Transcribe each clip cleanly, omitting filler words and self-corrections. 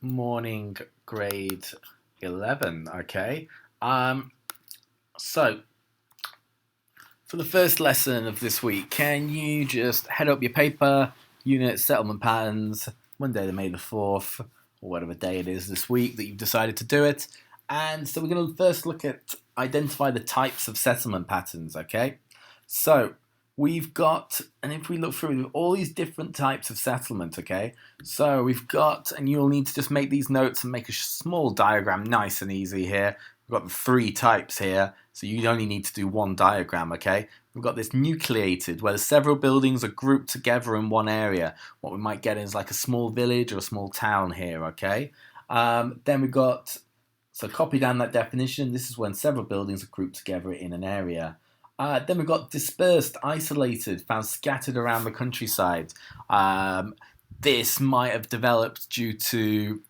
Morning, grade 11. Okay. Um, so, for the first lesson of this week, can you just head up your paper, unit settlement patterns, Monday, the May the 4th, or whatever day it is this week that you've decided to do it? And so, we're going to first look at identify the types of settlement patterns. Okay. So, we've got, and if we look through all these different types of settlement, okay, so we've got, and you'll need to just make these notes and make a small diagram nice and easy here. We've got the three types here, so you only need to do one diagram, okay? We've got this nucleated, where several buildings are grouped together in one area. What we might get is like a small village or a small town here, okay? Then we've got, so copy down that definition. This is when several buildings are grouped together in an area. Then we've got dispersed, isolated, found scattered around the countryside. This might have developed due to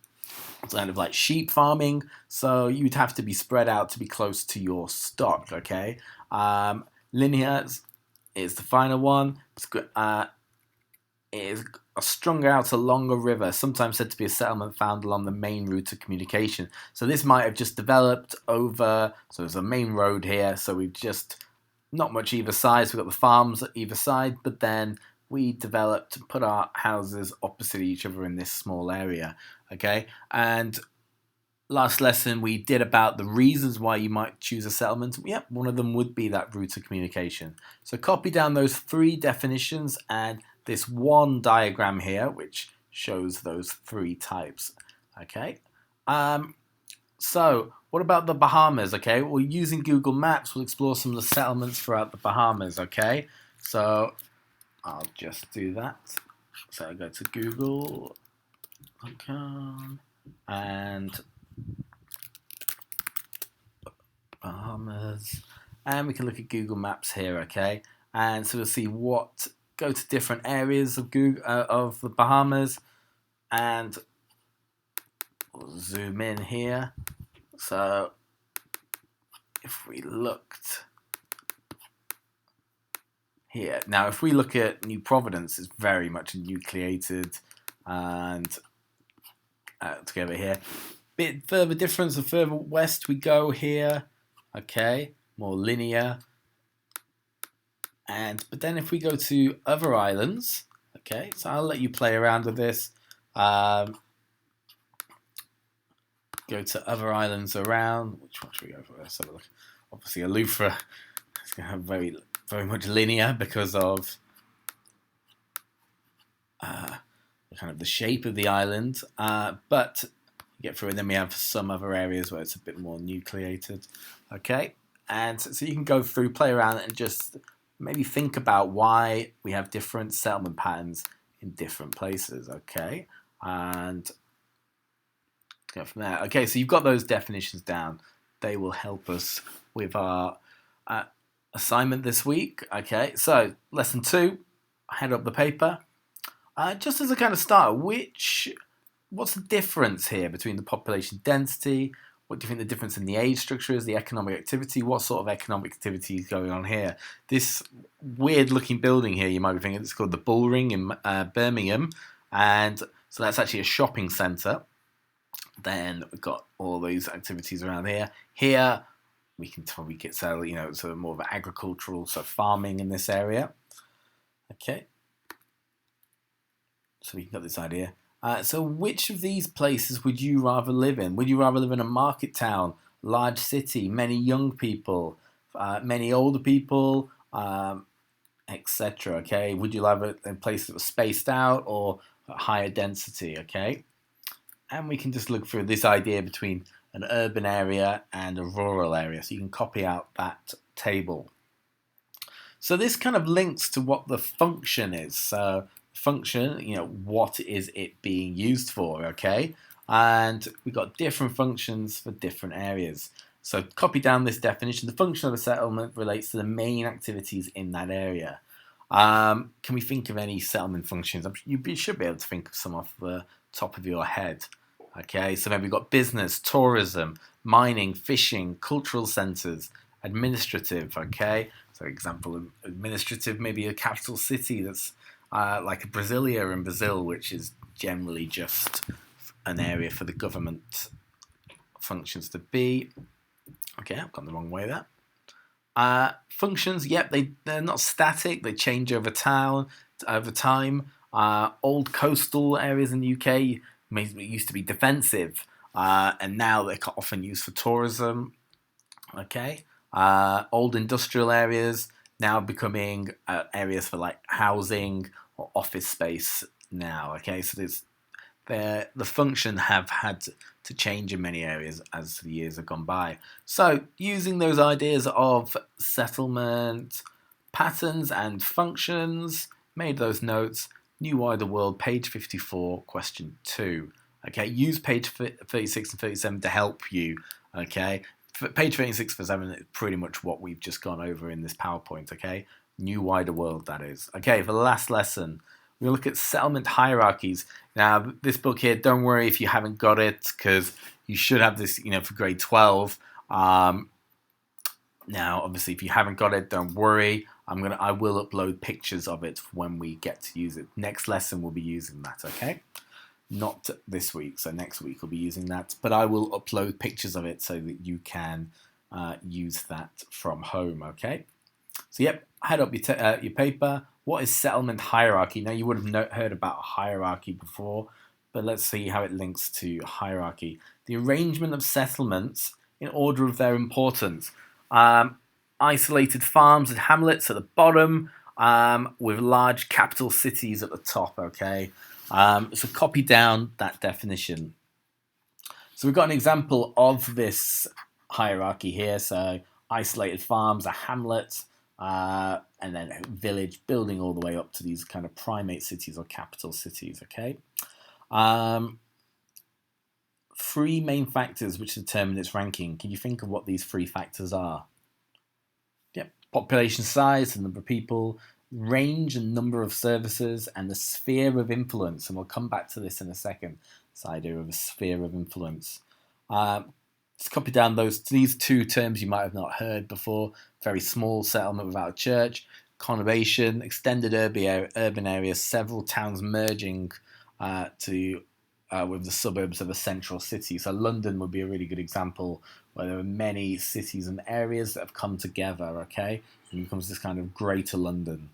kind of like sheep farming, so you'd have to be spread out to be close to your stock, okay? Linear is the final one. It is a stronger out along a river, sometimes said to be a settlement found along the main route of communication. So this might have just developed over, so there's a main road here, so we've just not much either side. So we've got the farms at either side, but then we developed and put our houses opposite each other in this small area. Okay, and last lesson we did about the reasons why you might choose a settlement. Yep, one of them would be that route of communication. So copy down those three definitions and this one diagram here, which shows those three types. Okay. So, what about the Bahamas? Okay, well, using Google Maps, we'll explore some of the settlements throughout the Bahamas. Okay, so I'll just do that. So I go to Google.com and Bahamas, and we can look at Google Maps here. Okay, and so we'll see what go to different areas of Google of the Bahamas, and we'll zoom in here. So if we looked here, now if we look at New Providence, it's very much nucleated and together here. Bit further difference, the further west we go here, okay, more linear. But then if we go to other islands, okay, so I'll let you play around with this. Go to other islands around. Which one should we go for? Let's have a look. Obviously, Eleuthera is going to have very, very much linear because of kind of the shape of the island. But you get through, and then we have some other areas where it's a bit more nucleated. Okay, and so you can go through, play around, and just maybe think about why we have different settlement patterns in different places. Okay, and go from there. Okay, so you've got those definitions down. They will help us with our assignment this week. Okay, so lesson 2, head up the paper. Just as a kind of start, what's the difference here between the population density? What do you think the difference in the age structure is? The economic activity? What sort of economic activity is going on here? This weird-looking building here, you might be thinking, it's called the Bullring in Birmingham, and so that's actually a shopping centre. Then we've got all those activities around here. Here, we can probably get sort of more of an agricultural, so farming in this area. Okay. So we got this idea. So which of these places would you rather live in? Would you rather live in a market town, large city, many young people, many older people, etc.? Okay. Would you live in a place that was spaced out or higher density? Okay. And we can just look through this idea between an urban area and a rural area. So you can copy out that table. So this kind of links to what the function is. So function, what is it being used for, okay? And we've got different functions for different areas. So copy down this definition. The function of a settlement relates to the main activities in that area. Can we think of any settlement functions? You should be able to think of some off the top of your head. Okay, so maybe we've got business, tourism, mining, fishing, cultural centres, administrative, okay? So example, administrative, maybe a capital city that's like a Brasilia in Brazil, which is generally just an area for the government functions to be. Okay, I've gone the wrong way there. Functions, yep, they're not static. They change over time. Old coastal areas in the UK used to be defensive, and now they're often used for tourism. Okay, old industrial areas now becoming areas for like housing or office space now. Okay, so the function have had to change in many areas as the years have gone by. So using those ideas of settlement patterns and functions, made those notes. New Wider World, page 54, question 2. Okay, use page 36 and 37 to help you. Okay, page 36 for 7 is pretty much what we've just gone over in this PowerPoint. Okay, New Wider World, that is. Okay, for the last lesson, we'll look at settlement hierarchies. Now, this book here, don't worry if you haven't got it, because you should have this, for grade 12. Now, obviously, if you haven't got it, don't worry. I will upload pictures of it when we get to use it. Next lesson, we'll be using that, okay? Not this week, so next week we'll be using that. But I will upload pictures of it so that you can use that from home, okay? So, yep, head up your paper. What is settlement hierarchy? Now, you would have heard about hierarchy before, but let's see how it links to hierarchy. The arrangement of settlements in order of their importance. Isolated farms and hamlets at the bottom, with large capital cities at the top, okay? So copy down that definition. So we've got an example of this hierarchy here. So isolated farms, a hamlet, and then a village, building all the way up to these kind of primate cities or capital cities, okay? 3 main factors which determine its ranking. Can you think of what these 3 factors are? Yep, population size, the number of people, range and number of services, and the sphere of influence. And we'll come back to this in a second, this idea of a sphere of influence. Let's copy down these 2 terms you might have not heard before. Very small settlement without a church, conurbation, extended urban area, several towns merging with the suburbs of a central city. So London would be a really good example where there are many cities and areas that have come together, okay? And it becomes this kind of greater London.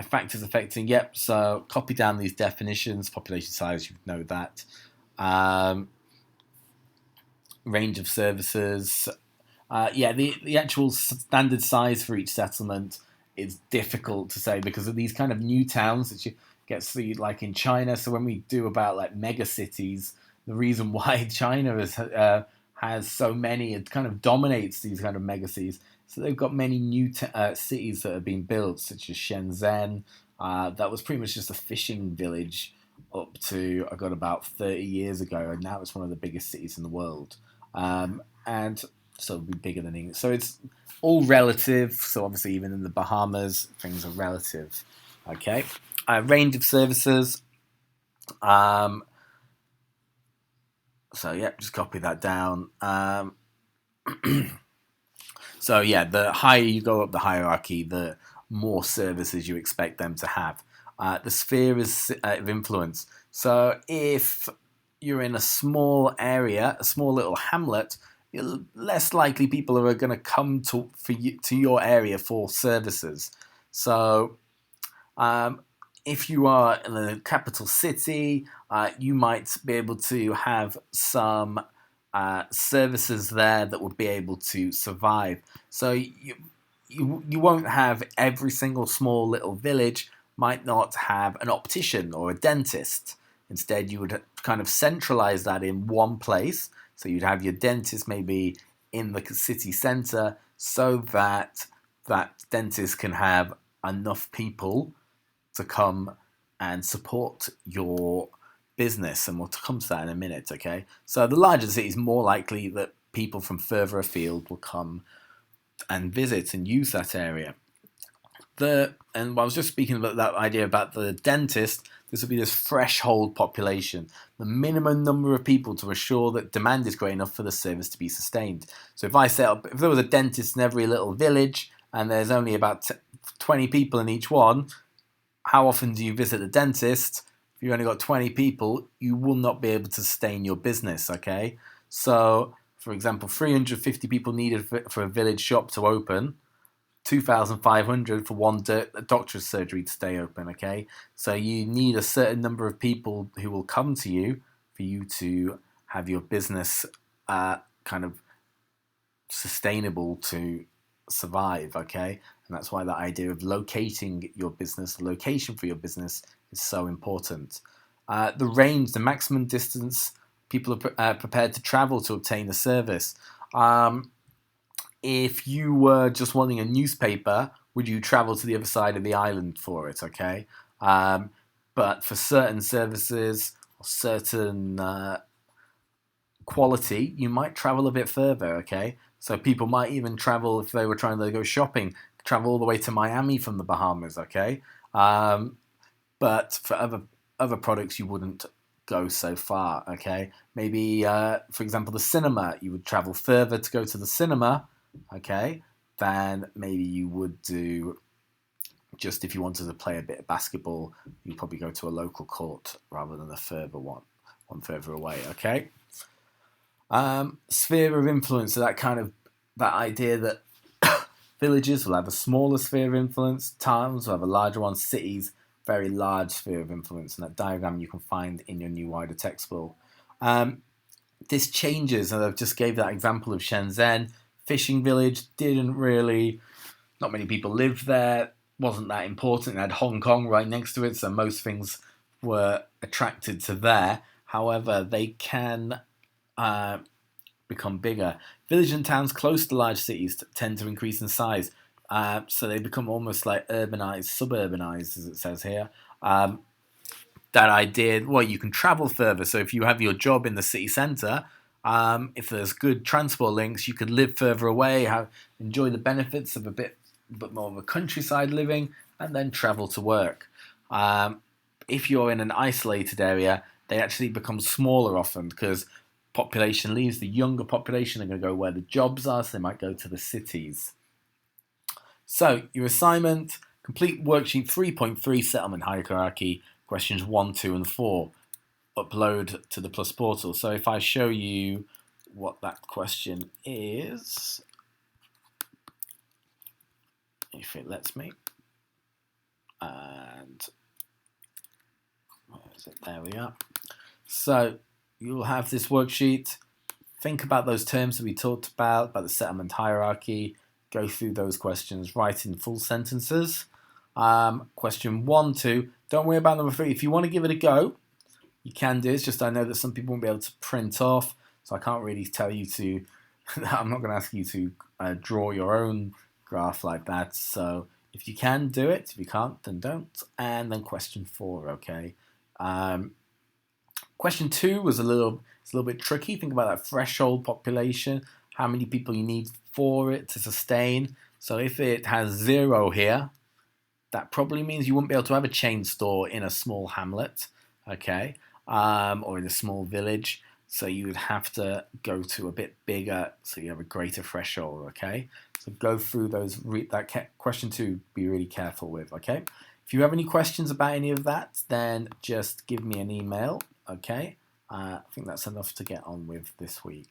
Factors affecting, yep, so copy down these definitions. Population size, you know that. Range of services. The actual standard size for each settlement is difficult to say because of these kind of new towns that you get to see, like in China. So when we do about like mega cities, the reason why China has so many, it kind of dominates these kind of mega cities. So they've got many new cities that have been built, such as Shenzhen. That was pretty much just a fishing village up to, I got about 30 years ago, and now it's one of the biggest cities in the world. And so it'll be bigger than England. So it's all relative. So obviously, even in the Bahamas, things are relative. Okay. Range of services. So yeah, just copy that down. So yeah, the higher you go up the hierarchy, the more services you expect them to have. The sphere is of influence. So if you're in a small area, a small little hamlet, less likely people are going to come to your area for services. So if you are in a capital city, you might be able to have some services there that would be able to survive. So you won't have every single small little village might not have an optician or a dentist. Instead, you would kind of centralize that in one place. So you'd have your dentist maybe in the city center so that that dentist can have enough people to come and support your business. And we'll come to that in a minute, okay? So the larger the city is more likely that people from further afield will come and visit and use that area. And I was just speaking about that idea about the dentist. This will be this threshold population, the minimum number of people to assure that demand is great enough for the service to be sustained. So if there was a dentist in every little village and there's only about 20 people in each one, how often do you visit the dentist? if you only got 20 people, you will not be able to sustain your business, okay? So, for example, 350 people needed for a village shop to open, 2,500 for one doctor's surgery to stay open, okay? So you need a certain number of people who will come to you for you to have your business kind of sustainable to survive, okay? And that's why the idea of locating your business, the location for your business, is so important. The range, the maximum distance people are prepared to travel to obtain a service. If you were just wanting a newspaper, would you travel to the other side of the island for it, okay? But for certain services or certain quality, you might travel a bit further, okay? So people might even travel, if they were trying to go shopping, travel all the way to Miami from the Bahamas, okay? But for other products, you wouldn't go so far, okay? Maybe, for example, the cinema, you would travel further to go to the cinema, okay, than maybe you would do just if you wanted to play a bit of basketball, you'd probably go to a local court rather than a further one further away, okay? Sphere of influence, so that idea that villages will have a smaller sphere of influence, towns will have a larger one, cities, very large sphere of influence, and that diagram you can find in your new wider textbook. This changes, and I've just gave that example of Shenzhen. Fishing village not many people lived there, wasn't that important. It had Hong Kong right next to it, so most things were attracted to there. However, they can become bigger. Villages and towns close to large cities tend to increase in size, so they become almost like urbanized, suburbanized, as it says here. That idea, well, you can travel further. So if you have your job in the city centre, if there's good transport links, you could live further away, enjoy the benefits of a bit more of a countryside living, and then travel to work. If you're in an isolated area, they actually become smaller often because population leaves. The younger population are going to go where the jobs are, so they might go to the cities. So your assignment, complete worksheet 3.3 settlement hierarchy, questions 1, 2 and 4. Upload to the Plus portal. So if I show you what that question is, if it lets me, and where is it? There we are. So you'll have this worksheet. Think about those terms that we talked about the settlement hierarchy. Go through those questions, write in full sentences. Question 1, 2. Don't worry about number 3. If you want to give it a go, you can do. It's just I know that some people won't be able to print off, so I can't really tell you to. I'm not going to ask you to draw your own graph like that. So if you can, do it. If you can't, then don't. And then question 4, okay. Question 2 was a little bit tricky. Think about that threshold population, how many people you need for it to sustain. So if it has 0 here, that probably means you wouldn't be able to have a chain store in a small hamlet, okay, or in a small village. So you would have to go to a bit bigger, so you have a greater threshold, okay? So go through those. That question 2, be really careful with, okay? If you have any questions about any of that, then just give me an email, okay? I think that's enough to get on with this week.